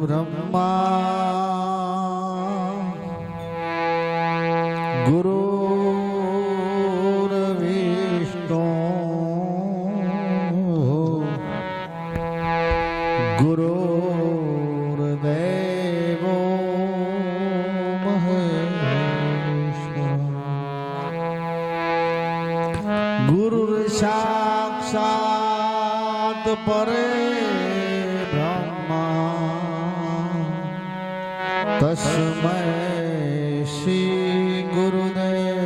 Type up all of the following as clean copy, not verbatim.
ब्रह्मा गुरुर्विष्णु गुरुर्देवो महेश्वर गुरुर्साक्षात् परे तस्मै श्री गुरुदेव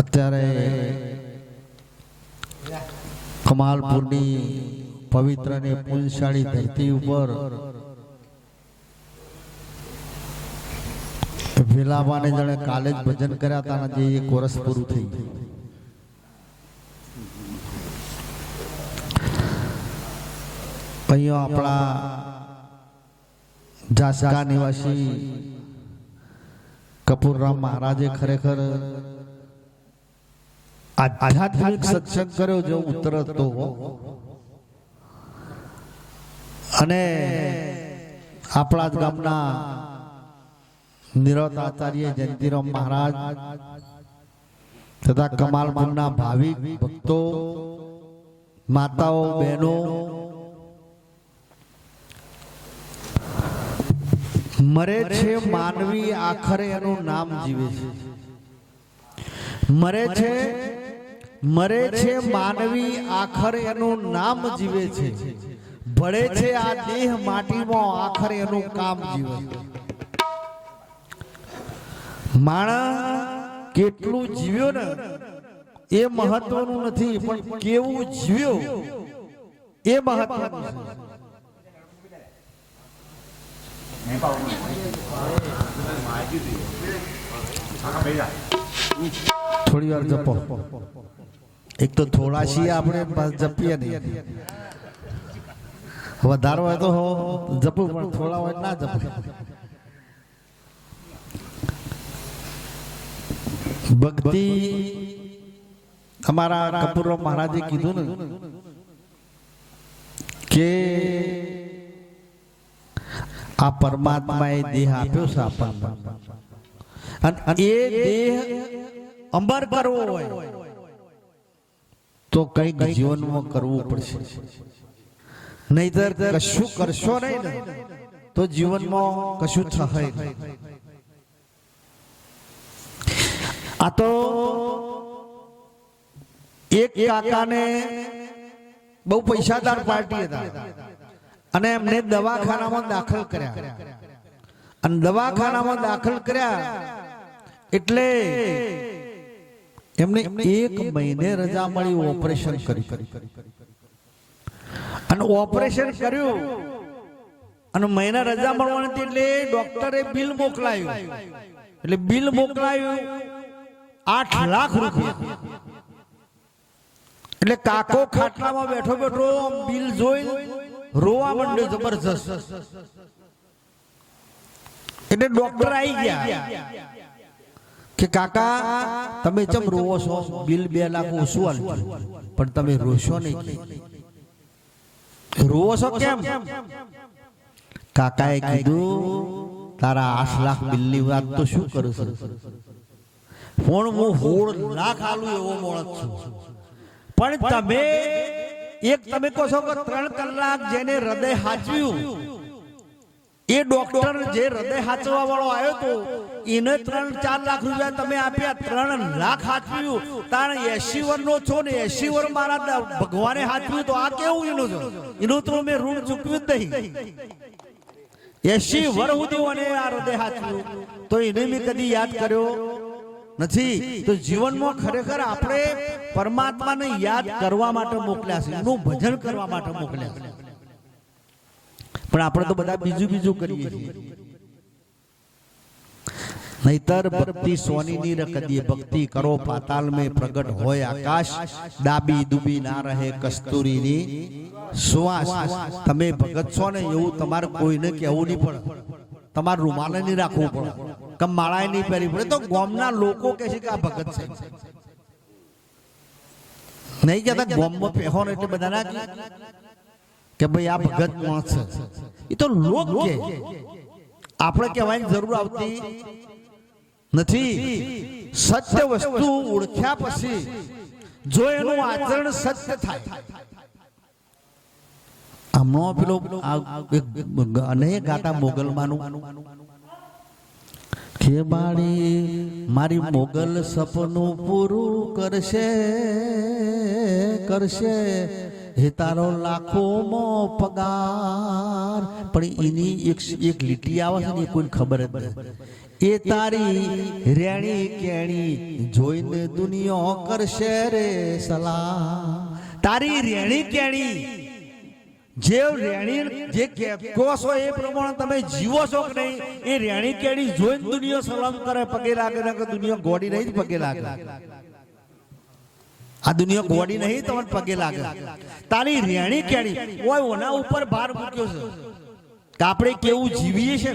અત્યારે કમાલપુરની પવિત્ર ને પુણ્યશાળી ધરતી ઉપર વેલાવાને જણે કાલે જ ભજન કર્યા હતા જે એક વર્ષ પૂરું થઈ ગયું. અહીંયા આપણા જાસકા નિવાસી કપૂરરામ મહારાજે ખરેખર આધ્યાત્મિક સત્સંગ કર્યો જો ઉતરતો અને આપણા જ ગામના નિરત આચાર્ય જયંતિરામ મહારાજ તથા કમાલપુરના ભાવિક ભક્તો માતાઓ બહેનો મરે છે માનવી આખરે એનું નામ જીવે છે. મરે છે માનવી આખરે એનું નામ જીવે છે. ભળે છે આ દેહ માટીમાં આખરે એનું કામ જીવે છે. માણસ કેટલું જીવ્યો ને એ મહત્વનું નથી, પણ કેવું જીવ્યો એ મહત્વનું છે. થોડી વાર જપો. એક તો થોડા છીએ આપણે જપીએ નહીં. વધારે હોય તો જપવું, પણ થોડા હોય ના જપે. ભક્તિ અમારા કપૂરરામ મહારાજે કીધું ને કે આ પરમાત્માએ દેહ આપ્યો છે આપણને, અને એ દેહ અમર કરવો હોય તો કંઈક જીવનમાં કરવું પડશે. નહીતર કશું કરશો નહીં ને તો જીવનમાં કશું થશે. આ તો એક કાકાને બહુ પૈસાદાર પાર્ટી હતા અને એમને દવાખાનામાં દાખલ કર્યા, અને દવાખાનામાં દાખલ કર્યા એટલે એમને 1 મહિને રજા મળી. ઓપરેશન કર્યું અને ઓપરેશન કર્યું અને મહિના રજા મળવાની હતી એટલે ડોક્ટરે બિલ મોકલાયું. એટલે બિલ મોકલાયું 8 લાખ રૂપિયા. એટલે કાકો ખાટલામાં બેઠો બેઠો બિલ જોઈ રોવા માંડ્યો જબરજસ્ત. એટલે ડોક્ટર આવી ગયા કે કાકા તમે ચમ રોવો છો? બિલ 2 લાખ ઓછું આલ્યું પણ તમે રોશો નહીં. રોવો છો કેમ? કાકાએ કીધું તારા 8 લાખ બિલની વાત તો શું કરું છું, પણ હું 16 લાખ આલું એવો માણસ છું. પણ તમે કહો છો કે 3 કલાક જેને હૃદય હાચવ્યું, એ ડોક્ટર જે હૃદય હાચવા વાળો આવ્યો તો એને 3-4 લાખ રૂપિયા તમે આપ્યા. 3 લાખ હાચવ્યું તાણ 80 વર્ષનો છો ને 80 વર્ષ મારા ભગવાને હાચવ્યું તો આ કેવું એનું તો મેં ઋણ ચૂકવ્યું જ નહીં. 80 વર્ષ સુધી મને આ હૃદય હાચવ્યું તો એને મેં કદી યાદ કર્યો નથી. તો જીવનમાં ખરેખર આપણે પરમાત્માને યાદ કરવા માટે મોકલ્યા છે, એનું ભજન કરવા માટે મોકલ્યા છે. પણ આપણે તો બધા બીજું કરીએ છીએ. नहीतर भक्ति सोनी नी रखदिए भक्ति करो पाताल में प्रगट होय आकाश डाबी दुबी ना रहे कस्तूरी नी सुवास तमे भगत छो ने एवुं तमारे कोईने कहेवुं नहीं पड़े तमारे रुमाल नहीं राखवू पड़े कम माळाए नहीं पहेरवी पड़े तो गामना लोको कहे छे के आ भगत छे नहीं कहता गाम में पेहो ने એટલે બધા ના કે ભાઈ આ ભગત માણસ છે એ તો લોક કે આપણે કહેવાની જરૂર આવતી નથી સત્ય વસ્તુ ઓળખ્યા પછી જો એનું આચરણ સત્ય થાય આમનો પેલો અને ગાતા મોગલમાંનું કે બાળી મારી મોગલ સપનું પૂરું કરશે કરશે हे तारो लाखों मो पगार पण इनी एक लिटी आवे छे ने कोई खबर ज नहीं ए तारी रेणी केणी जोईने दुनिया करशे रे सला तारी रेणी केणी जे रेणी जे कोसो ए प्रमाण तमे जीवो छो के नहीं ए रेणी केणी जोईने दुनिया सलाम करे पगे लागे न के दुनिया गोडी नहीं पगे लागे आ दुनिया गोडी नहीं तो पगे लागे तारी रेणी केणी ओय ओना ऊपर भार मूक्यो छे के आपणे केवुं जीवीए छे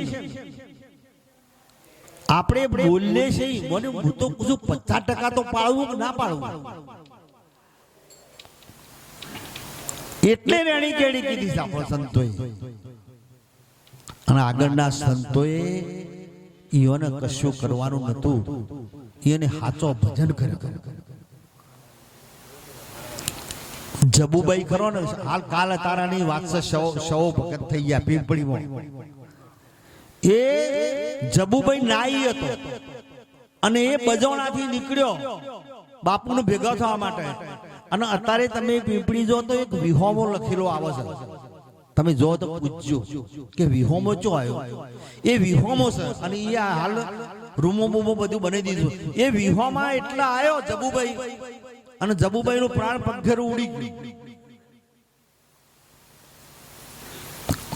आपणे बोलले छे मने હું તો કુછ 50% તો પાળવું કે ના પાળવું એટલે રેણી કેણી કીધી છે આપણા સંતોએ અને આગળના સંતોએ ઈઓને કશું કરવાનું નતું ઈને સાચો ભજન કર્યો જબુભાઈ કરો ને હાલ કાલ તારાની વાત છે શવો ભગત થઈ ગયા પીપળીમાં એ જબુભાઈ નાઈ હતો અને એ બજોણાથી નીકળ્યો બાપુને ભેગા થવા માટે અને અત્યારે તમે પીપળી જો તો એક વિહોમો લખેલો આવે છે તમે જો તો પૂછજો કે વિહોમો ચો આવ્યો એ વિહોમો છે અને એ હાલ રૂમો બૂમો બધું બનાવી દીધું એ વિહોમાં એટલા આવ્યો જબુભાઈ અને જબુભાઈ નું પ્રાણ પગેરું ઉડી ગયું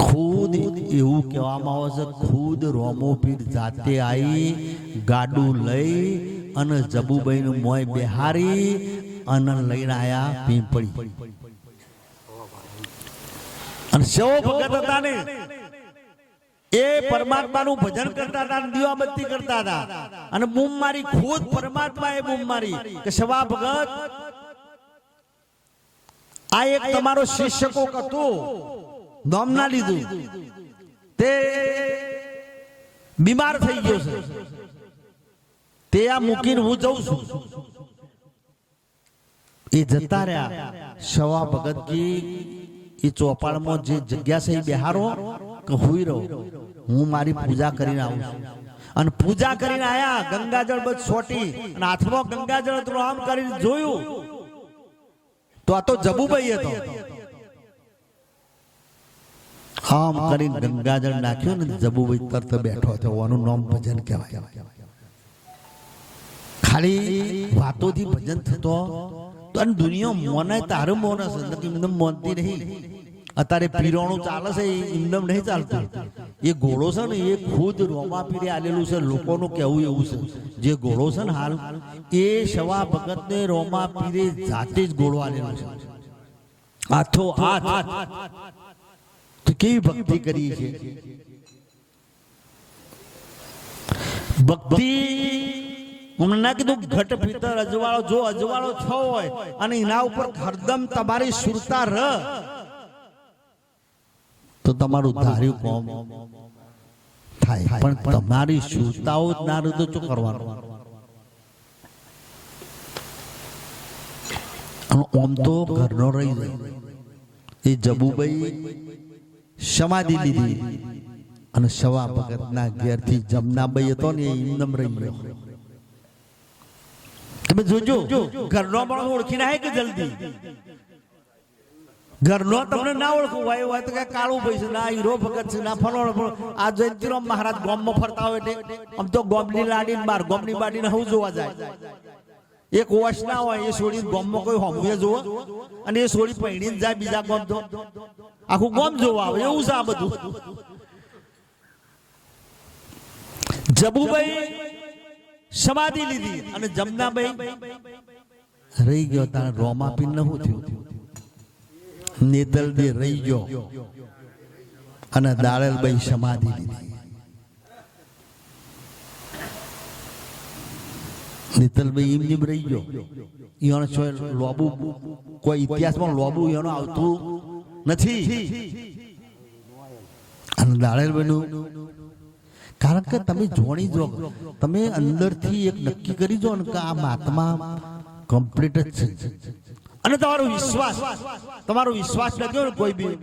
खुद એવું કહેવામાં આવે છે ખુદ રોમોપીર જાતે આવી ગાડું લઈ અને જબુભાઈ નું મોય બિહારી અને લઈને આયા પીપળી અને શેવો ભગત હતા ને એ પરમાત્માનું ભજન કરતા હતા દીવાબત્તી કરતા હતા અને બૂમ મારી ખુદ પરમાત્માએ બૂમ મારી કે શવા ભગત આ એક તમારો શિષ્ય કોક હતો નામ ના લીધું તે બીમાર થઈ ગયો છે તે આ મૂકીને હું જઉં છું એ જતા રહ્યા શવા ભગતજી એ ચોપાળમાં જે જગ્યા છે એ બિહારો કે હુઈ રહો હું મારી પૂજા કરીને આવું છું અને પૂજા કરીને આયા ગંગાજળ બધ છોટી અને હાથમાં ગંગાજળ તો આમ કરીને જોયું તો આ તો જબુભાઈ હતો આમ કરીને ગંગાજળ નાખ્યો ને જબુભાઈ તરત બેઠો હતો આનું નામ ભજન કહેવાય ખાલી વાતોથી ભજન થતો તો અને દુનિયા મોને તારે મોને છે નકી એમનેમ મોનતી નહીં અત્યારે પીરોણું ચાલે છે એમનેમ નહીં ચાલતું એ ઘોડો છે ને એ ખુદ રોમા પીરે આલેલું છે લોકોનું કહેવું એવું છે જે ઘોડો છે ને હાલ એ શવા ભગત ને રોમા પીરે જાતે જ ઘોડો આલેલો છે હાથો હાથ કેવી ભક્તિ કરી છે ભક્તિ મને ના કીધું ઘટ ભીતર અજવાળો જો અજવાળો છો હોય અને એના ઉપર હરદમ તમારી સુરતા ર તો તમારું ધાર્યું કોમ થાય પણ તમારી સુરતાઓ જ ના રહે તો શું કરવાનું ઓમ તો ઘરનો રહી જાય એ જબુભાઈ સમાધિ લીધી અને શવા ભગતના ઘેરથી જમનાબાઈ હતો ને એ ઇન્દમ રહી ગયો તમે જોજો ઘરનો પણ ઓળખી ના કે જલ્દી ઘરનો તમને ના ઓળખવું હોય તો કે કાળું ભાઈ છે ના હીરો ભગત છે ના ફલોણો આ જયંતિરામ મહારાજ ગામમાં ફરતા હોય એટલે આમ તો ગોમની લાડીને બાર ગોમની બાડીને હું જોવા જાય એક વર્ષ ના હોય એ છોડી ગામમાં કોઈ હોમવે જોવો અને એ છોડી પૈણીને જાય બીજા ગામ તો આખું ગામ જોવા આવે એવું છે આ બધું જબુભાઈ સમાધિ લીધી અને જમનાભાઈ રહી ગયો. તારે રોમાપીન ન શું થયું? નેતલદે રહી ગયો અને દાળેલભાઈ સમાધિ લીધી. નેતલભાઈ એમ રહી ગયો. એનો લોબુ કોઈ ઇતિહાસમાં લોબુ એનો આવતું નથી. અને દાળેલભાઈનું કારણ કે તમે જોણી જો, તમે અંદરથી એક નક્કી કરી જો ને કે આ મહાત્મા કમ્પ્લીટ જ છે અને તમારો વિશ્વાસ લગ્યો ને કોઈ બી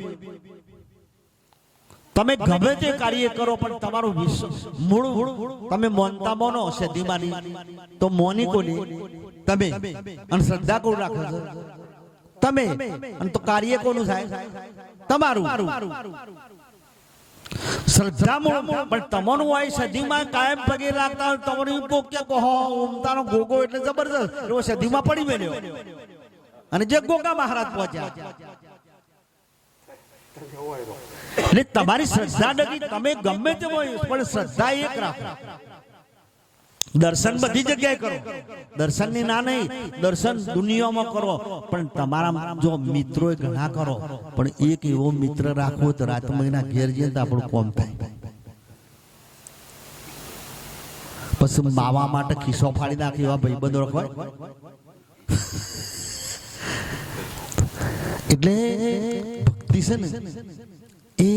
તમે ગમે તે કાર્ય કરો પણ તમારું મૂળ તમે મોનતા મોનો સદીમાની તો મોની કોની તમે અને શ્રદ્ધા કોણ રાખો છો તમે અને તો કાર્ય કોનું થાય તમારું. શ્રદ્ધા મૂળ પણ તમારું હોય સદીમાં કાયમ પગે રાખતા હોય તમારું પોક્ય કહો ઉમતાનો ગોગો એટલે જબરદસ્ત એવો સદીમાં પડી મેલ્યો અને જે ગોગા મહારાજ પહોંચ્યા. એટલે તમારી શ્રદ્ધા ડગી તમે ગમે તે હોય પણ શ્રદ્ધા એક રાખો. દર્શન બધી જગ્યાએ કરો, દર્શન ની ના નહીં, દર્શન દુનિયામાં કરો પણ તમારા જો મિત્રો ઘણા કરો પણ એક એવો મિત્ર રાખવો તો રાત મહિના ઘેર જઈએ તો આપણું કોમ થાય. પછી માવા માટે ખિસ્સો ફાડી નાખે એવા ભાઈબંધો રખવાય. એટલે ભક્તિ છે ને એ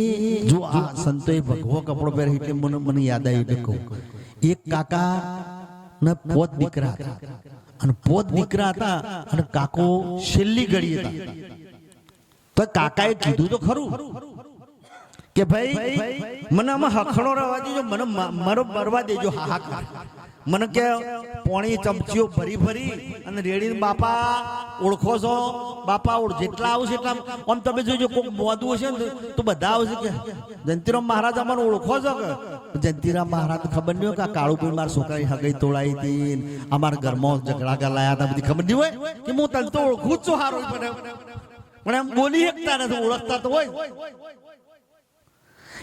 જો આ સંતોએ ભગવો કપડો પહેરે એટલે મને યાદ આવ્યું એટલે કહું. એક કાકા ને પોત દીકરા હતા અને પોત દીકરા હતા અને કાકો છેલ્લી ઘડી હતા. તો કાકાએ કીધું તો ખરું કે ભાઈ મને આમાં હખણો રહેવા દેજો, મને મારો મરવા દેજો. હાહાકાર મને કે પોણી ચમચીઓ ભરી ભરી અને રેડી બાપા ઓળખો છો બાપા જેટલા આવશે એટલા આમ તમે જોજો કોઈ મોદું હશે ને તો બધા આવશે કે જયંતિરામ મહારાજ અમને ઓળખો છો કે જયંતિરામ મહારાજ ખબર નહીં હોય કે કાળુભાઈ મારા છોકરાની હગાઈ તોડાઈ હતી અમારા ઘરમાં ઝઘડા ગલાયા હતા બધી ખબર નહીં હોય કે હું તને તો ઓળખું જ છું હારો પણ એમ બોલી શકતા નથી, ઓળખતા તો હોય.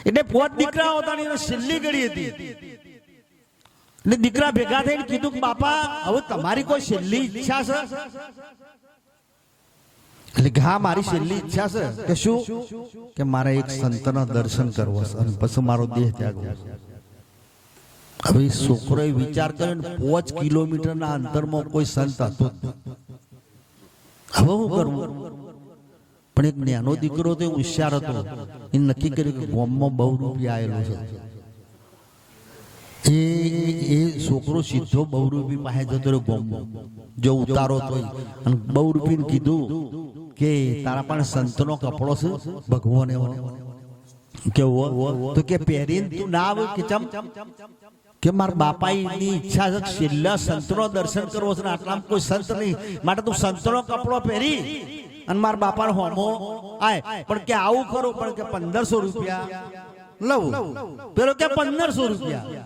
એટલે પોત દીકરા હતા ને છેલ્લી ઘડી હતી એટલે દીકરા ભેગા થઈને કીધું કે બાપા હવે તમારી કોઈ છેલ્લી ઈચ્છા છે? એટલે કે હા મારી છેલ્લી ઈચ્છા છે. કે શું? કે મારે એક સંતના દર્શન કરવો છે અને પછી મારો દેહ ત્યાગવો છે. હવે છોકરોએ વિચાર કર્યો ને 5 કિલોમીટરના અંતરમાં કોઈ સંત હતો. હવે શું કરવું? પણ એક નાનો દીકરો તો હોશિયાર હતો, એ નક્કી કર્યું કે ગામમાં બહુ રૂપિયા આવેલો છે. એ છોકરો સીધો બહુરૂપી પાસે જતો રહ્યો ગામમાં, જો ઉતારો તો અને બહુરૂપીને કીધું કે તારા પણ સંતનો કપડો છે ભગવાન એવો કેવો તો કે પહેરીને તું ના આવે કે ચમ કે મારા બાપાની ઈચ્છા છે છેલ્લા સંતનો દર્શન કરવો છે, આટલામાં કોઈ સંત નહીં માટે તું સંતનો કપડો પહેરી અને મારા બાપાનો હોમો આય. પણ કે આવું કરું પણ કે 1500 રૂપિયા લઉં. પેલો કે 1500 રૂપિયા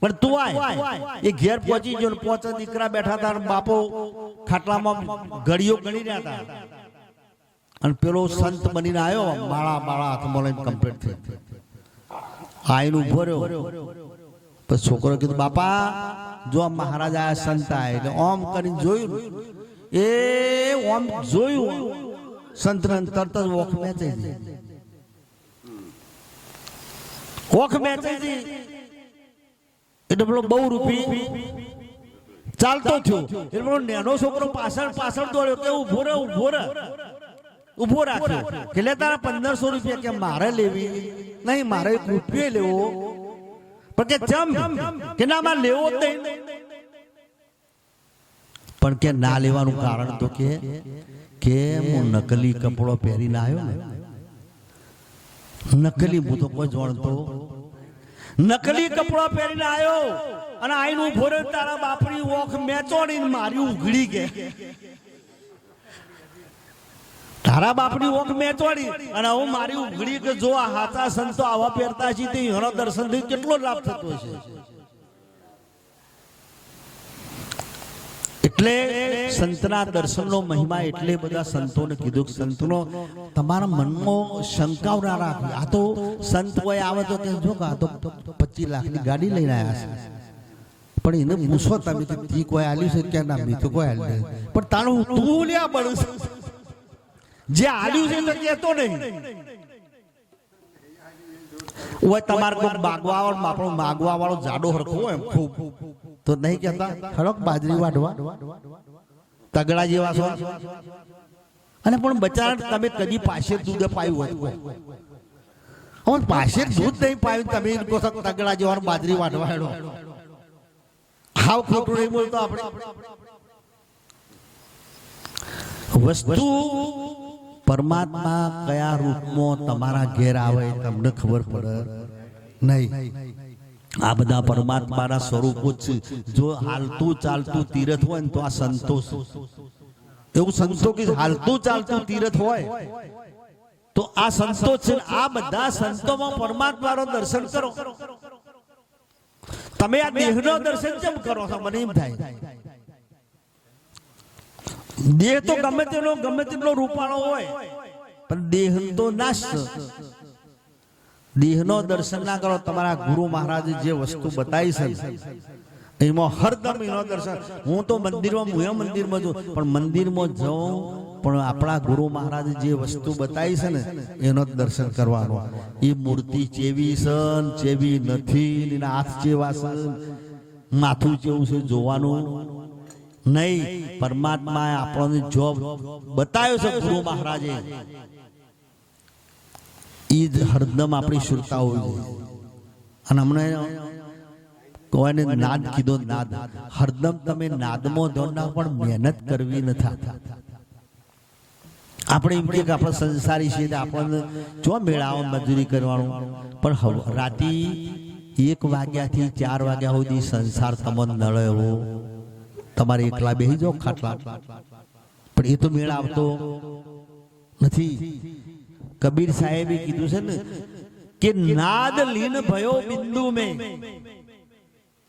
પણ તું આય. એ ઘેર પહોંચી ગયો, 5 દીકરા બેઠા હતા, બાપો ખાટલામાં ઘડીઓ ગણી રહ્યા હતા અને પેલો સંત બનીને આવ્યો, માળા માળા હાથમાં લઈને કમ્પ્લીટ થઈ આઈને ઉભો રહ્યો. પછી છોકરો કીધું બાપા જો મહારાજ આયા સંત આયા એટલે ઓમ કરીને જોયું, એ ઓમ જોયું સંત તરત જ ઓખ મેચાઈ ગઈ. ઓખ મેચાઈ ગઈ એટલે પેલો બહુ રૂપી ચાલતો થયો એટલે પેલો નાનો છોકરો પાછળ પાછળ દોડ્યો કે ઉભો રાખ્યો કે લે તારા 1500 રૂપિયા કે મારે લેવી નહીં, મારે રૂપિયો લેવો. પણ કે ચમ કે ના મારે લેવો જ નહીં. પણ કે ના લેવાનું કારણ તો કે હું નકલી કપડો પહેરીને આવ્યો ને, નકલી હું તો કોઈ જાણતો નકલી કપડો પહેરીને આવ્યો અને આઈને ઉભો રહ્યો, તારા બાપની ઓખ મેચોડીને મારી ઉઘડી ગયા. તારા બાપની ઓખ મેચોડી અને હું મારી ઉઘડી કે જો આ હાથા સંતો આવા પહેરતા છે તે એનો દર્શન થી કેટલો લાભ થતો છે. એટલે સંતના દર્શનનો મહિમા એટલે બધા સંતોને કીધું કે સંતનો તમારા મનમાં શંકાઓ ના રાખવી. આ તો સંત કોઈ આવે તો કે જો આ તો 25 લાખની ગાડી લઈને આવ્યા છે, પણ એને પૂછો તમે કે તી કોઈ આલ્યું છે કે ના મેં તો કોઈ આલ્યું નહીં, પણ તારું તું લ્યા બળ જે આલ્યું છે તો કહેતો નહીં. ઓય તમારે કોઈ માગવા વાળો આપણો માગવા વાળો જાડો હરખો હોય એમ ખૂબ તો નહીં કહેતા ખડક બાજરી વાઢવા તગડા જેવા છો. અને પણ બચારા તમે કદી પાસે દૂધ પાયું હોય હવે પાસે દૂધ નહીં પાયું તમે કહો છો તગડા જેવા બાજરી વાઢવા હેડો. હાવ ખોટું નહીં બોલતો આપણે. વસ્તુ પરમાત્મા કયા રૂપમાં તમારા ઘેર આવે તમને ખબર પડે નહીં. આ બધા પરમાત્માના સ્વરૂપો છે. જો હાલતું ચાલતું તીરથ હોય ને તો આ સંતોષ એવું સંતો કે હાલતું ચાલતું તીરથ હોય તો આ સંતોષ છે. આ બધા સંતોમાં પરમાત્માનો દર્શન કરો. તમે આ દેહનો દર્શન કેમ કરો છો મને એમ થાય. દેહ તો ગમે તેટલો રૂપાળો હોય પણ દેહ તો નાશ. દેહનો દર્શન ના કરો. તમારા ગુરુ મહારાજે જે વસ્તુ બતાવી છે એમાં હરદમ એનો દર્શન. હું તો મંદિરમાં છું પણ મંદિરમાં જાઉં પણ આપણા ગુરુ મહારાજે જે વસ્તુ બતાવી છે ને એનો જ દર્શન કરવાનો. એ મૂર્તિ ચેવી છે ચેવી નથી, એના હાથ ચેવા છે, માથું કેવું છે જોવાનું નહીં. પરમાત્માએ આપણને જો બતાવ્યો છે ગુરુ મહારાજે એ જ હરદમ આપણી સુરતા હોવી જોઈએ. અને હમણાં કોઈને નાદ કીધો. નાદ હરદમ તમે નાદમાં દો ના પણ મહેનત કરવી નથી. આપણે એમ કે આપણે સંસારી છીએ આપણને જો મેળાવો મજૂરી કરવાનું, પણ રાતે 1 વાગ્યાથી 4 વાગ્યા સુધી સંસાર તમને નળે એવો તમારે એકલા બેસી જાઓ ખાટલા, પણ એ તો મેળ આવતો નથી. કબીર સાહેબે કીધું છે ને કે નાદ લીન ભયો બિંદુ મેં,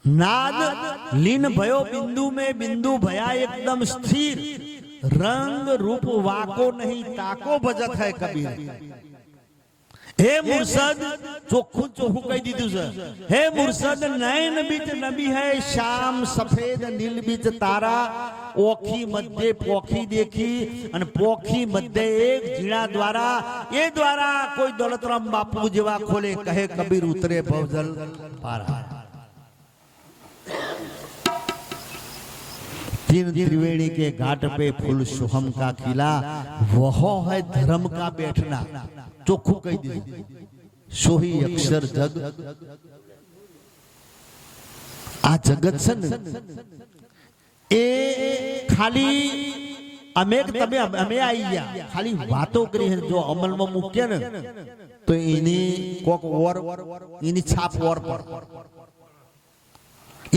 નાદ લીન ભયો બિંદુ में बिंदु भया एकदम स्थिर, रंग रूप वाको नहीं ताको भजत है कबीर. हे मुर्शद ચોખ્ખું કહી દીધું છે. હે મુર્શદ નયન બીચ નબી है श्याम सफेद नील बीच तारा, ઓખી મધ્ય પોખી દેખી અને પોખી મધ્ય એક જીણા દ્વારા એ દ્વારા કોઈ દોલતરામ બાપુ જેવા ખોલે કહે કબીર ઉતરે ભવજલ પારા. तीन त्रिवेणी के घाट पे फूल शुभम का खिला, वह है धर्म का बैठना. ચોખ્ખું કહી દીધું. સોહી અક્ષર જગ. આ જગત છે ને એ ખાલી અમે આવી ગયા ખાલી વાતો કરી. જો અમલમાં મૂકીએ ને તો એની કોક ઓર એની છાપ ઓર પર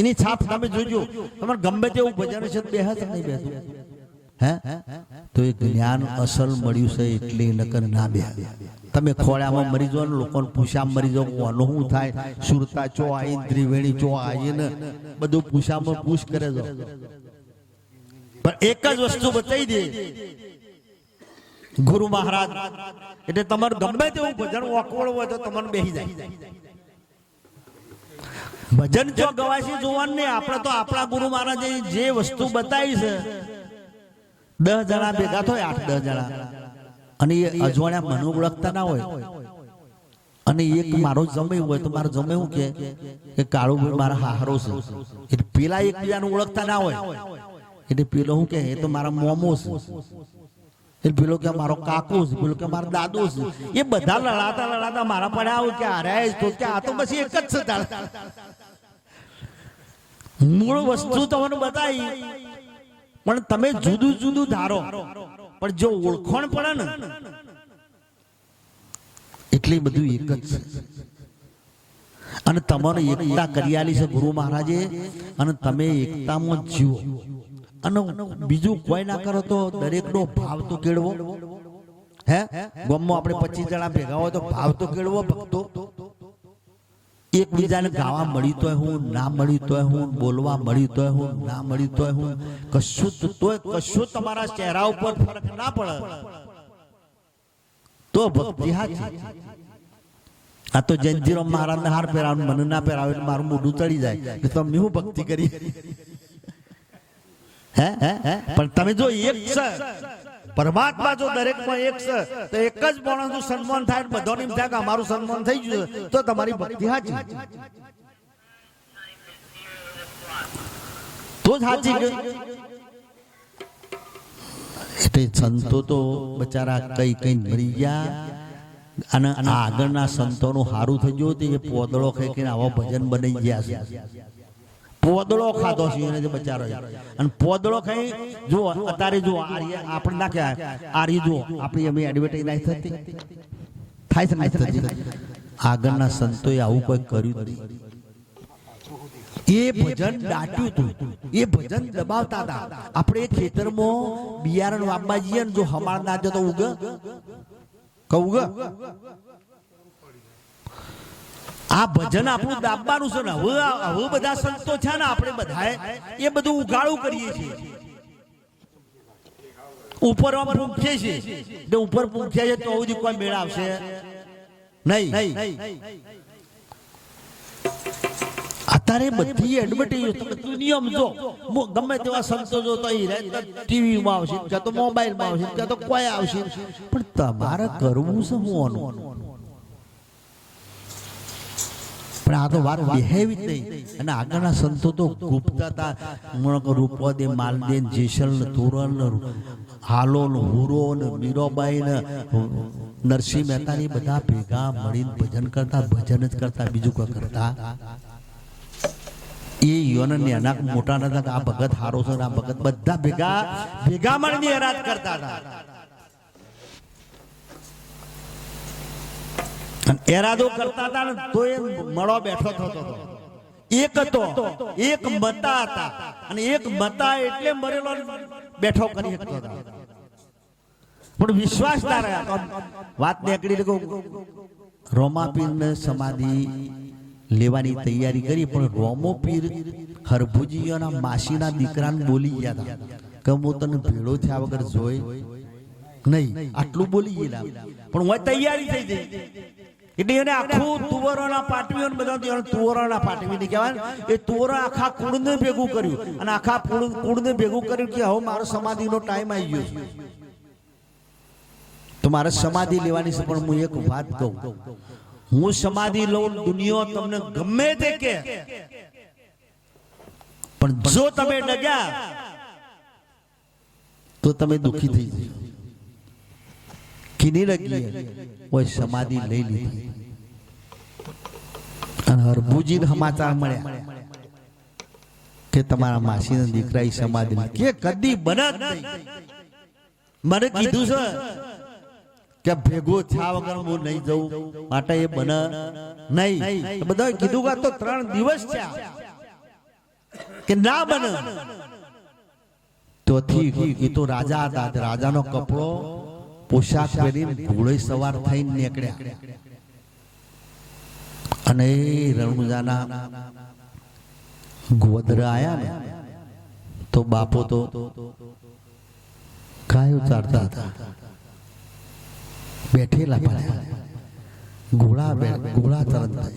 એની છાપ તમે જોજો. તમારે ગમે તેવું ભજન છે બેહત નહીં બેઠું હે તો એ જ્ઞાન અસલ મળ્યું છે એટલે નકર ના બે. તમે ખોળામાં મરી જાઓ ને લોકોને પૂછામાં મરી જાઓ કોનું શું થાય, સુરતા ચો આવી ત્રિવેણી ચો આવી ને બધું પૂછામાં પૂછ કરે જો. પણ એક જ વસ્તુ બતાવી દે ગુરુ મહારાજ એટલે તમારે ગમે તેવું ભજન ઓકવડ હોય તો તમને બેસી જાય. ભજન જો ગવાસી જોવાનું ને આપણે તો આપણા ગુરુ મહારાજે જે વસ્તુ બતાવી છે 10 જણા ભેગા થાય 8-10 જણા અને એ અજવાણ્યા મને ઓળખતા ના હોય અને એક મારો જમે હોય તો મારો જમે હું કે કાળુભાઈ મારા હારો છે એટલે પેલા એકબીજાને ઓળખતા ના હોય એટલે પેલો હું કે એ તો મારા મોમો છે, એટલે પેલો કે મારો કાકો છે, પેલો કે મારો દાદો છે. એ બધા લડાતા મારા પડ્યા હોય કે હાર્યા તો કે આ તો પછી એક જ છે. મૂળ વસ્તુ તમને બતાવી પણ તમે જુદું જુદું ધારો પણ જો ઓળખણ પડે ને એટલે બધું એક જ છે. અને તમારે એકતા કરી આલી છે ગુરુ મહારાજે અને તમે એકતામાં જીવો. અને બીજું કોઈ ના કરો તો દરેકનો ભાવ તો કેળવો. હે ગામમાં આપણે 25 જણા ભેગા હોય તો ભાવ તો કેળવો. ભક્તો એકબીજાને ગાવા મળી તોય હું ના મળી તોય હું, બોલવા મળી તોય હું ના મળી તોય હું, કશું તમારા ચહેરા ઉપર ફરક ના પડે તો ભક્તિ હાચી. આ તો જયંતિરામ મહારાજને હાર પહેરાવે મને ના પહેરાવે એટલે મારું મોઢું તળી જાય તો તમે હું ભક્તિ કરી હે પણ તમે જો એક છે પરમાત્મા જો દરેકમાં એક છે તો એક જ માણસનું સન્માન થાય બધાને એમ થાય કે અમારું સન્માન થઈ ગયું તો તમારી ભક્તિ સાચી તો જ સાચી ગઈ એટલે સંતો તો બચારા કઈ કઈ મરી ગયા અને આગળના સંતોનું સારું થઈ ગયું એ પોદળો ખાઈ કે આવા ભજન બની ગયા છે પોદળો ખાધો છે એને બચારો અને પોદળો ખાઈ જો અત્યારે જો આપણે ના ક્યાં આરી જો આપણી અમે એડવર્ટાઈઝ નહીં થતી થાય છે નહીં થતી આગળના સંતોએ આવું કોઈ કર્યું નથી એ ભજન દાટ્યું હતું એ ભજન દબાવતા હતા આપણે ખેતરમાં બિયારણ વાવવા જઈએ ને જો હમાર ના તો ઉગ કહું આ ભજન આપણું દાબવાનું છે ને હવે બધા સંતો છે ને આપણે બધા એ બધું ઉગાડું કરીએ છીએ ઉપર પૂંખીએ છીએ ઉપર પૂંખ્યા છે તો સુધી કોઈ મેળ આવશે નહીં અત્યારે બધી એડવર્ટાઈઝ નિયમ જો ગમે તેવા સંતો જો તો ટીવીમાં આવશે ક્યાં તો મોબાઈલમાં આવશે ક્યાં તો કોઈ આવશે પણ તમારે કરવું છે હું પણ આ તો વાત બેહેવી જ નહીં અને આગળના સંતો તો ગુપ્ત હતા રૂપદે માલદે જેસલ તોરણ હાલો હુરો ને મીરાબાઈ ને નરસિંહ મહેતા ની બધા ભેગા મળીને ભજન કરતા ભજન જ કરતા બીજું કોઈ કરતા એ યોનને અનાક મોટા નતા આ ભગત હારો છે આ ભગત બધા ભેગા મળીને હેરાન કરતા હતા એરાદો કરતા હતા ને તો એ મળો બેઠો થતો હતો એક હતો એક મતા હતા અને એક મતા એટલે મરેલો બેઠો કરી શકતો હતો પણ વિશ્વાસ ના રહ્યા વાત નીકળી રોમાપીર ને સમાધિ લેવાની તૈયારી કરી પણ રોમોપીર હરભુજીઓના માસીના દીકરાને બોલી ગયા હતા કે હું તને ભેળો થયા વગર જોઈ નહીં આટલું બોલી ગયેલા પણ હું તૈયારી થઈ ગઈ એટલે એને આખું તુવરોના પાટવીઓ બધા તુવરોના પાટવી ને કહેવાય એ તુવરો આખા કુળને ભેગું કર્યું અને આખા કુળને ભેગું કર્યું કે હવે મારો સમાધિનો ટાઈમ આવી ગયો છે તો મારે સમાધિ લેવાની છે પણ હું એક વાત કહું હું સમાધિ લઉં દુનિયા તમને ગમે તે કે પણ જો તમે ડગ્યા તો તમે દુખી થઈ જશો કિની લગી ઓય સમાધિ લઈ લીધી અને હરભુજીને સમાચાર મળ્યા કે તમારા માસીના દીકરા સમાધિ કે કદી બને જ નહીં મને કીધું છે કે ભેગો થયા વગર હું નહીં જઉં માટે એ બને નહીં બધા કીધું કે તો 3 દિવસ થયા કે ના બને તો ઠીક એ તો રાજા હતા રાજાનો કપડો પોશાક પહેરીને ઘોડે સવાર થઈને નીકળ્યા અને રણુજાના ગોદરા આયા ને તો બાપો તો ગાયો ચારતા હતા બેઠેલા પડ્યા ઘોડા ચરતા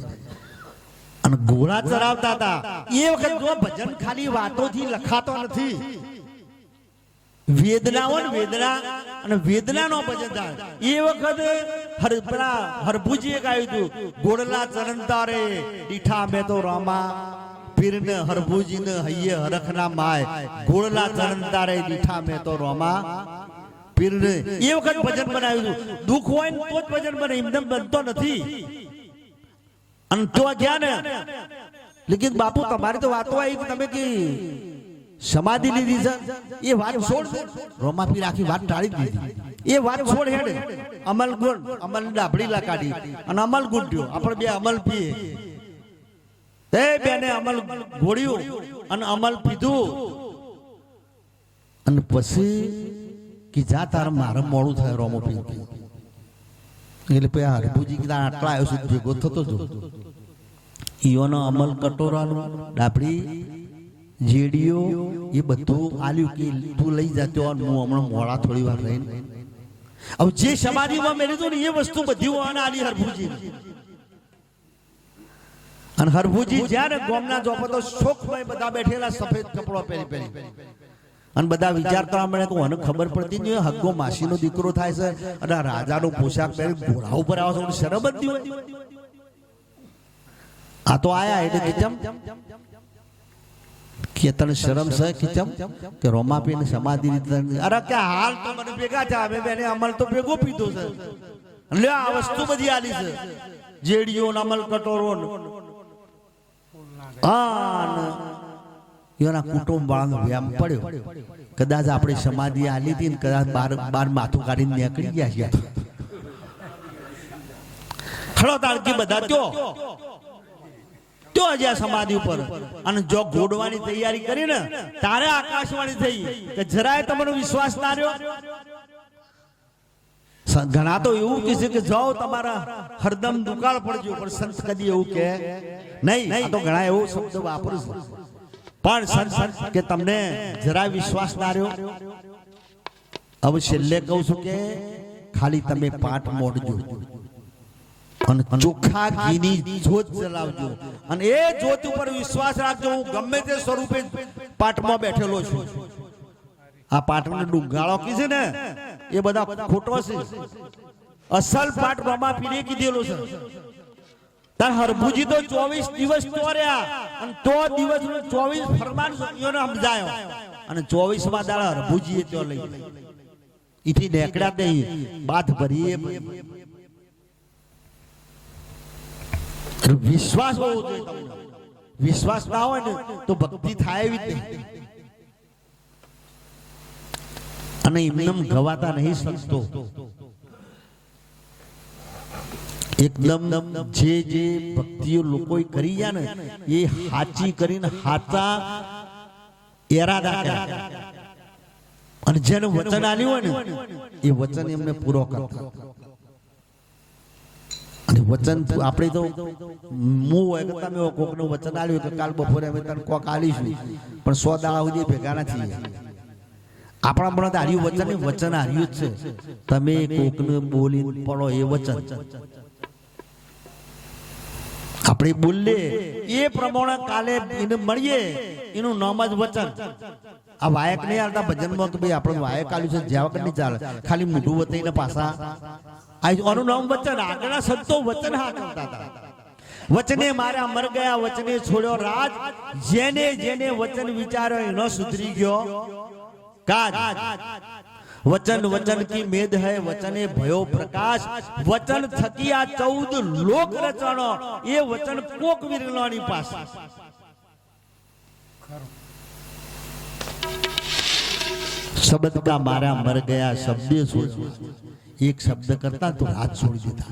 અને ઘોડા ચરાવતા હતા એ વખત જો ભજન ખાલી વાતોથી લખાતો નથી વેદનાઓ ને વેદના અને વેદનાનો ભજન થાય એ વખત હરભુજીએ ગાયું હતું ગોળલા ચરણતા રે દીઠા મે તો રામા પીરને હરભુજીને હૈયે હરખના માય ગોળલા ચરણતા રે દીઠા મે તો રામા પીરને એ વખત ભજન બનાવ્યું હતું દુઃખ હોય ને તો જ ભજન બને એમને બનતો નથી અને તો ગયા ને લેકિન બાપુ તમારી તો વાતો આવી કે તમે કે સમાધિ લીધી છે એ વાત છોડ રોમાપીર આખી વાત ટાળી દીધી એ વાત છોડ હેડે અમલ ગુણ અમલ ડાબડીલા કાઢી અને અમલ ગુડ્યો આપણે બે અમલ પીએ તે બેને અમલ ઘોડ્યું અને અમલ પીધું અને પછી કે જા તાર મારે મોડું થાય રોમાપીર એટલે પછી હરભુજી કીધા આટલા આવ્યો સુધી ભેગો થતો જો ઈઓનો અમલ કટોરાનો ડાબડી જેડીઓ એ બધું આલ્યું કે તું લઈ જતો હું હમણાં મોડા થોડી વાર રહીને હવે જે સમાધિમાં મેળ્યું હતું ને એ વસ્તુ બધી આલી હરભુજી અને હરભુજી જ્યારે ગોમના જોપો તો શોકભાઈ બધા બેઠેલા સફેદ કપડો પહેરી અને બધા વિચાર કરવા મળે કે મને ખબર પડતી નહીં હગ્ગો માસીનો દીકરો થાય છે અને રાજાનો પોશાક પહેરી ઘોડા ઉપર આવે છે શરમ જ નહીં હોય. આ તો આયા એટલે કેચમ કે તને શરમ છે કેચમ કે રોમાપીને સમાધિ રીતે અરે કે હાલ તો મને ભેગા છે અમે બેને અમલ તો ભેગો પીધો છે લે આ વસ્તુ બધી આલી છે જેડીઓ અમલ કટોરો એના કુટુંબ વાળાનો વ્યામ પડ્યો કદાચ આપણે સમાધિ આલી હતી ને કદાચ બાર માથું કાઢીને નીકળી ગયા છે ખડો તાળકી બધા ત્યો હજી સમાધિ ઉપર અને જો ઘોડવાની તૈયારી કરી ને તારે આકાશવાણી થઈ કે જરાય તમારો વિશ્વાસ ના રહ્યો. ઘણા તો એવું કહે છે કે જાઓ તમારા હરદમ દુકાળ પડજો પણ સંત કદી એવું કે નહીં. તો ઘણા એવો શબ્દ વાપરું છે પણ સંત કે તમને જરાય વિશ્વાસ ના રહ્યો. હવે છેલ્લે કહું છું કે ખાલી તમે પાઠ મોડજો અને ચોખ્ખા ઘીની જ્યોત જલાવજો અને એ જ્યોત ઉપર વિશ્વાસ રાખજો. હું ગમે તે સ્વરૂપે પાઠમાં બેઠેલો છું. આ પાઠનો ડુંગાળો કી છે ને એ બધા ખોટો છે. અસલ પાઠ રમા પીરે કીધેલો છે. તાર હરભુજી તો 24 દિવસ ચોર્યા અને તો દિવસ 24 ફરમાન એને સમજાયો અને 24માં દાડા હરભુજીએ તો લઈ ઈથી નેકડ્યા નહીં બાથ ભરીએ. વિશ્વાસ હોવો જોઈએ તમને. વિશ્વાસ ના હોય ને તો ભક્તિ થાય એવી જ નહીં. અને એમનેમ ગવાતા નહીં સંતો. એકદમ જે ભક્તિઓ લોકો કરી ગયા ને એ હાચી કરીને હાચા એરાદા કર્યા અને જેનું વચન આલ્યું હોય ને એ વચન એમને પૂરો કરતા. અને વચન આપણે તો હું હોય કે તમે કોકનું વચન આલ્યું કે કાલ બપોરે અમે તને કોક આલીશું પણ 100 દાડા સુધી ભેગા નથી. આપણા પણ હાર્યું વચન વચન હાર્યું જ છે. તમે કોકને બોલી પડો એ વચન આપણે બોલીએ એ પ્રમાણે કાલે એને મળીએ એનું નામ જ વચન. આ વાયક નહીં આવતા ભજનમાં કે ભાઈ આપણે વાયક આલ્યું છે જ્યાં વખત નહીં ચાલે ખાલી મોઢું વતાઈને પાછા આનું નામ વચન. આગળના સંતો વચન હાંકતા હતા. વચને મારા મર ગયા વચને છોડ્યો રાજ. જેને જેને વચન વિચાર્યો એનો સુધરી ગયો કાજ. वचन वचन की मेद है वचने भयो प्रकाश. वचन थकी आ 14 लोक रचनो ये वचन कोक विरलानी पास. शब्द का मारा मर गया शब्द छोड़ एक शब्द करता तो रात छोड़ देता.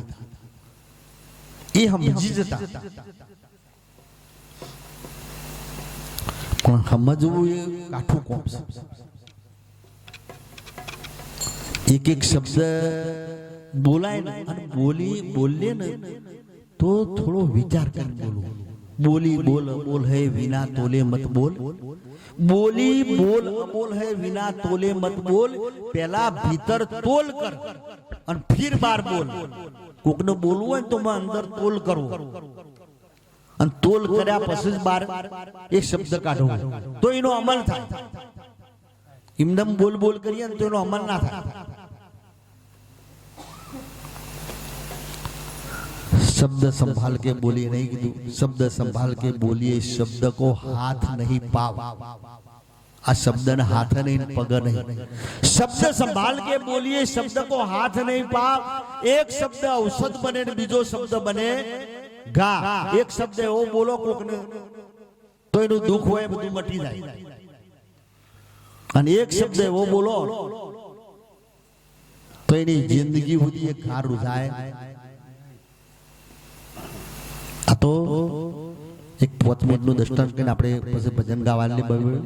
ये हम जीजता પણ સમજવું એ કાઠું કોમ છે. एक एक शब्द बोलाय ना અને બોલે ને તો થોડો વિચાર કરીને બોલો. બોલી બોલ બોલ હે વિના તોલે મત બોલ. બોલી બોલ બોલ હે વિના તોલે મત બોલ. પહેલા ભીતર તોલ કર અને ફિર બાર બોલ. કોકને બોલવું હોય તો માં અંદર તોલ કરો અને તોલ કર્યા પછી જ બાર એક શબ્દ કાઢો તો એનો અમલ થાય. इमदम बोल बोल करिए तो एनो अमल ना था. शब्द संभाल के बोलिए नहीं कीधु. शब्द संभाल के बोलिए. शब्द को हाथ नहीं पाव. आ शब्द ने हाथ नहीं पग नहीं. शब्द संभाल के बोलिए. शब्द को हाथ नहीं पाव. एक शब्द औषध बने बीजो शब्द बने गा. एक शब्द वो बोलो कोकने तो एनु दुख होय બધું મટી જાય. અને એક શબ્દ એવો બોલો તો એની જિંદગી સુધી એક ઘાર રૂઝાય. આ તો એક 5 મિનિટનું દૃષ્ટાંત કરીને આપણે પછી ભજન ગાવાની બળવે.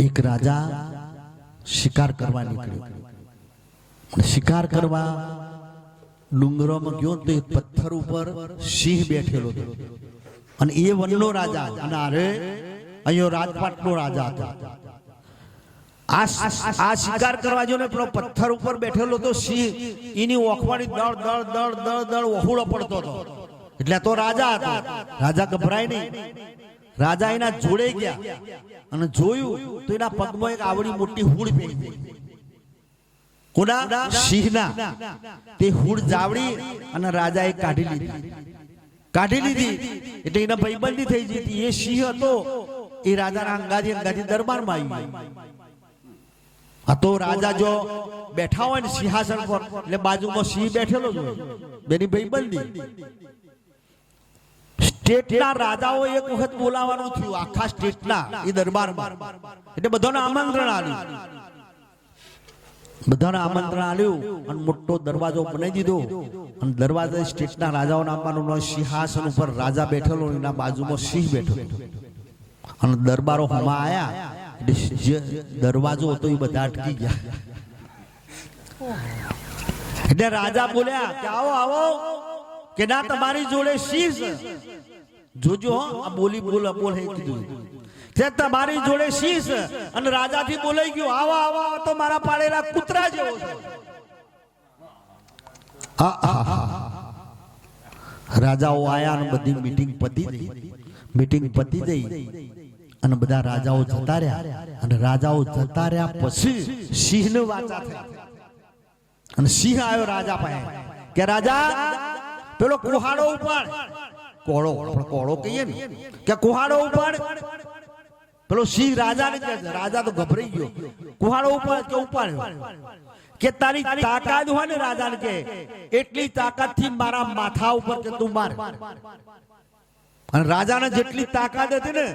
એક રાજા શિકાર કરવા નીકળ્યો. શિકાર કરવા ડુંગરોમાં ગયો તો એક પથ્થર ઉપર સિંહ બેઠેલો હતો અને એ વનનો રાજા અને અરે અહીંયા રાજપાટનો રાજા હતો. આ શિકાર કરવા જો ને પેલો પથ્થર ઉપર બેઠેલો તો સિંહ એની ઓખવાની દળ દળ દળ દળ દળ વહુડો પડતો હતો. એટલે તો રાજા હતો. રાજા ગભરાય નહીં. રાજા એના જોડે ગયા અને જોયું તો એના પગમાં એક આવડી મોટી હુડ પડી ગઈ. કોના? સિંહના. તે હુડ જાવડી અને રાજાએ કાઢી લીધી એટલે એના ભાઈબંધી થઈ જતી. એ સિંહ હતો એ રાજાના અંગાથી દરબારમાં આવી. આ તો રાજા જો બેઠા હોય ને સિંહાસન પર એટલે બાજુમાં સિંહ બેઠેલો જ હોય. બેની ભાઈબંધી. સ્ટેટના રાજાઓ એક વખત બોલાવવાનું થયું આખા સ્ટેટના એ દરબારમાં. એટલે બધાને આમંત્રણ આપ્યું. અને મોટો દરવાજો બનાવી દીધો અને દરવાજા સ્ટેટના રાજાઓના આવવાનું. સિંહાસન ઉપર રાજા બેઠેલો એના બાજુમાં સિંહ બેઠો અને દરબારો હમા આયા. જે દરવાજો હતો એ બધા અટકી ગયા. એટલે રાજા બોલ્યા કે આવો આવો કે ના તમારી જોડે સિંહ છે. જોજો આ બોલ કીધું કે તમારી જોડે સિંહ છે. અને રાજાથી બોલાઈ ગયો આવો આવો તો મારા પાળેલા કૂતરા જેવો છે. રાજાઓ આયા અને બધી મીટિંગ પતી ગઈ અને બધા રાજાઓ જતા રહ્યા. પછી સિંહને વાચા થઈ અને સિંહ આવ્યો રાજા પાસે કે રાજા પેલો કુહાડો ઉપાડ. કોળો કહીએ ને કે કુહાડો ઉપાડ. પેલો સિંહ રાજાને કહે છે. રાજા તો ગભરાઈ ગયો. કુહાડો ઉપાડ કે ઉપાડ્યો કે તારી તાકાત હોય ને રાજાને કે એટલી તાકાતથી મારા માથા ઉપર કે તું માર. અને રાજાને જેટલી તાકાત હતી ને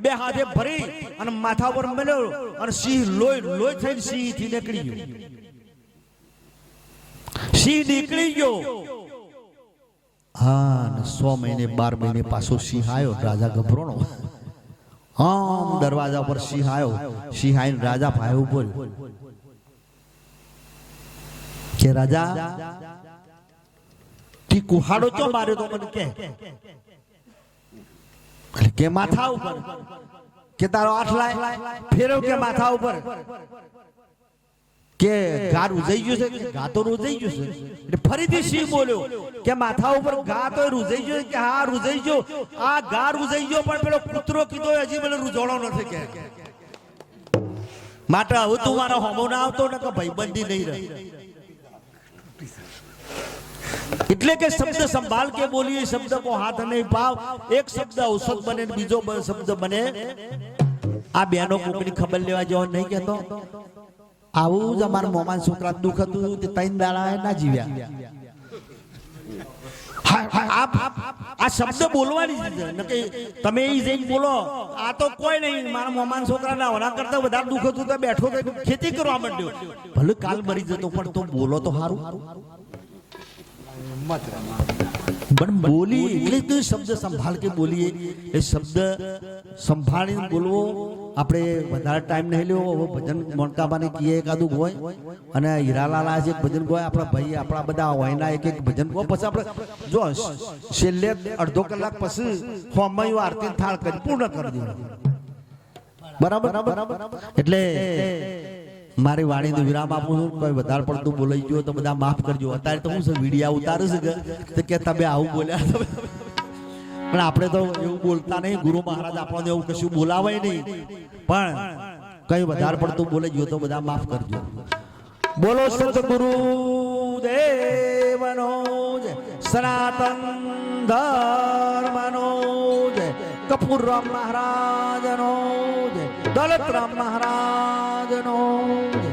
બે હાથે ભરી અને માથા પર મેલ્યો અને સિંહ લોહી થઈને સિંહ થી નીકળી ગયો. હા 100 મહિને 12 મહિને પાછો સિંહ આવ્યો. રાજા ગભરાણો. આમ દરવાજા પર સિંહ આવ્યો. સિંહ આવીને રાજા પાસે ઉભો કે રાજા તી કુહાડો ચો માર્યો તો મને કે માથા ઉપર કે તારો હાથ લાય ફેરવ કે માથા ઉપર કે ઘા રૂજાઈ ગયું છે. ઘા તો રૂજાઈ ગયું છે. એટલે ફરીથી સિંહ બોલ્યો કે માથા ઉપર ઘા તો રૂજાઈ ગયો કે હા રૂજાઈ ગયો. આ ઘા રૂજાઈ ગયો પણ પેલો કૂતરો કીધો હજી મને રૂજાણો નથી કે માટે હવે તું મારો હોમો ના આવતો ને કે ભાઈબંધી નહીં રહે. એટલે કે શબ્દ સંભાળ કે બોલીએ. શબ્દ કો હાથ નહીં પાવ. એક શબ્દ ઔષધ બને બીજો શબ્દ બને. આ બેનો કોકની ખબર લેવા જેવો નહીં કહેતો. આવું જ અમારા મોમાન છોકરા દુઃખ હતું તે 3 દાડા ના જીવ્યા. આ શબ્દ બોલવાની તમે જઈને બોલો. આ તો કોઈ નહીં. મારા મોમાન છોકરા ના હોના કરતા વધારે દુઃખ હતું તો બેઠો ખેતી કરવા માંડ્યો. ભલે કાલ મરી જતો પણ તો બોલો તો સારું. પણ બોલી એટલે તો શબ્દ સંભાળ કે બોલીએ. એ શબ્દ સંભાળીને બોલવો. આપણે વધારે ટાઈમ નહીં લેવો. હવે ભજન મોનકાબાને કીએ એકાદું હોય અને હીરાલાલા છે ભજન ગોય. આપણા ભાઈ આપણા બધા હોયના એક ભજન ગો. પછી આપણે જો છેલ્લે અડધો કલાક પછી હોમય આરતી થાળ કરી પૂર્ણ કરી દેવું. બરાબર. એટલે મારી વાણીનો વિરામ આપું છું. કોઈ વધારે પડતું બોલાઈ ગયો તો બધા માફ કરજો. અત્યારે તો હું છે વિડીયા ઉતારે છે કે તમે આવું બોલ્યા. પણ આપણે તો એવું બોલતા નહીં. ગુરુ મહારાજ આપણને એવું કશું બોલાવાય નહીં. પણ કઈ વધારે પડતું બોલાઈ ગયો તો બધા માફ કરજો. બોલો સતગુરુ દેવનો જય. સનાતન ધર્મનો જય. કપૂર રામ મહારાજનો જય. દોલત રામ મહારાજનો જય.